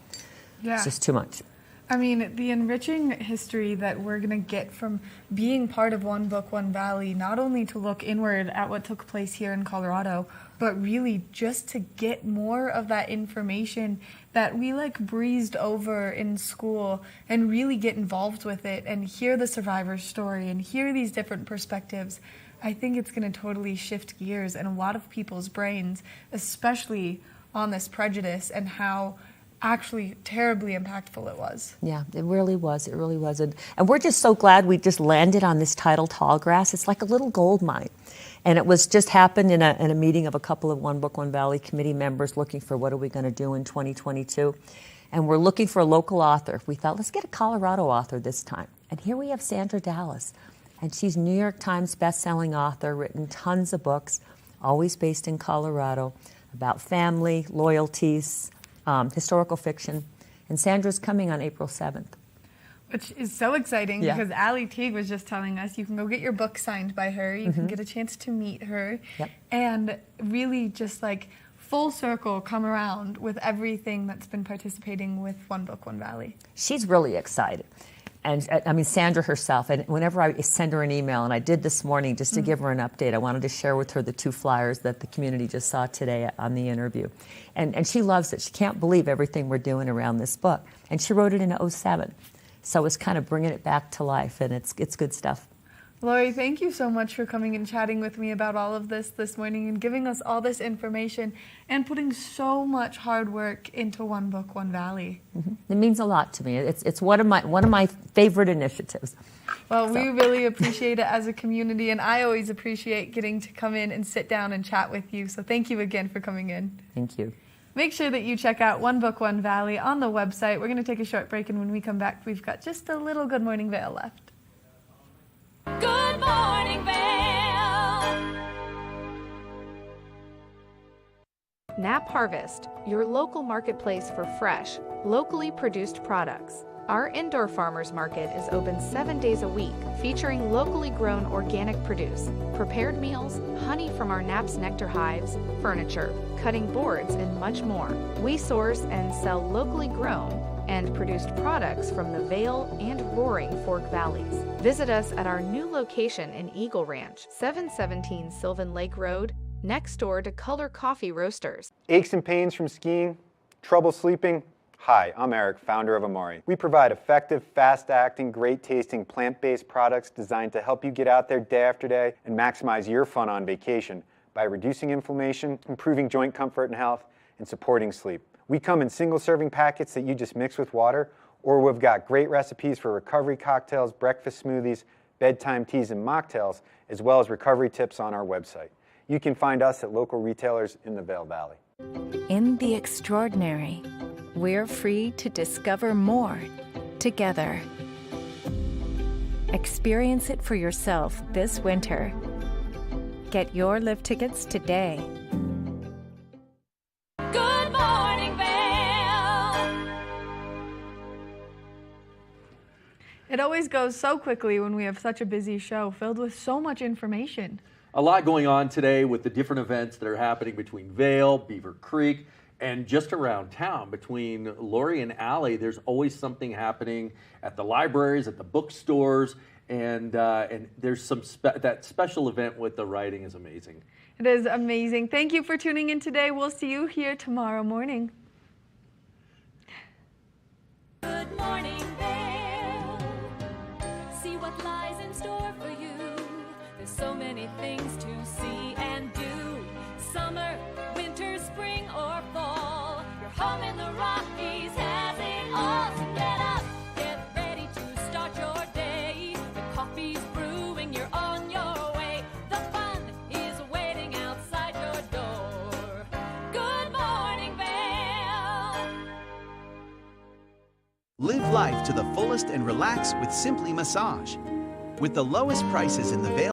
it's just too much. I mean, the enriching history that we're going to get from being part of One Book, One Valley, not only to look inward at what took place here in Colorado, but really just to get more of that information that we breezed over in school, and really get involved with it and hear the survivor's story and hear these different perspectives. I think it's going to totally shift gears in a lot of people's brains, especially on this prejudice and how actually terribly impactful it was. Yeah, it really was. It really was. And we're just so glad we just landed on this title, Tall Grass. It's like a little gold mine. And it was just happened in a meeting of a couple of One Book, One Valley committee members looking for what are we going to do in 2022. And we're looking for a local author. We thought, let's get a Colorado author this time. And here we have Sandra Dallas. And she's New York Times bestselling author, written tons of books, always based in Colorado, about family, loyalties, historical fiction. And Sandra's coming on April 7th. Which is so exciting Yeah. because Allie Teague was just telling us you can go get your book signed by her, you can get a chance to meet her, and really just like full circle come around with everything that's been participating with One Book, One Valley. She's really excited. And I mean, Sandra herself, and whenever I send her an email, and I did this morning just to give her an update, I wanted to share with her the 2 flyers that the community just saw today on the interview. And she loves it. She can't believe everything we're doing around this book. And she wrote it in 2007. So it's kind of bringing it back to life, and it's good stuff. Lori, thank you so much for coming and chatting with me about all of this morning and giving us all this information and putting so much hard work into One Book, One Valley. It means a lot to me. It's one of my favorite initiatives. Well, we really appreciate it as a community, and I always appreciate getting to come in and sit down and chat with you. So thank you again for coming in. Thank you. Make sure that you check out One Book, One Valley on the website. We're going to take a short break, and when we come back, we've got just a little Good Morning Vail left. Good morning, Vail. Nap Harvest, your local marketplace for fresh, locally produced products. Our indoor farmers market is open 7 days a week, featuring locally grown organic produce, prepared meals, honey from our Nap's nectar hives, furniture, cutting boards, and much more. We source and sell locally grown and produced products from the Vail and Roaring Fork Valleys. Visit us at our new location in Eagle Ranch, 717 Sylvan Lake Road, next door to Color Coffee Roasters. Aches and pains from skiing? Trouble sleeping? Hi, I'm Eric, founder of Amari. We provide effective, fast-acting, great-tasting, plant-based products designed to help you get out there day after day and maximize your fun on vacation by reducing inflammation, improving joint comfort and health, and supporting sleep. We come in single-serving packets that you just mix with water, or we've got great recipes for recovery cocktails, breakfast smoothies, bedtime teas, and mocktails, as well as recovery tips on our website. You can find us at local retailers in the Vail Valley. In the extraordinary, we're free to discover more together. Experience it for yourself this winter. Get your lift tickets today. Good morning, Vail. It always goes so quickly when we have such a busy show filled with so much information. A lot going on today with the different events that are happening between Vail, Beaver Creek, and just around town. Between Lori and Allie, there's always something happening at the libraries, at the bookstores, and there's some that special event with the writing is amazing. It is amazing. Thank you for tuning in today. We'll see you here tomorrow morning. Good morning, Vail. See what lies in store for you. There's so many things to see and do. Summer, winter, spring, or fall. Your home in the Rockies has it all. So get up, get ready to start your day. The coffee's brewing, you're on your way. The fun is waiting outside your door. Good morning, Vail. Live life to the fullest and relax with Simply Massage. With the lowest prices in the Vail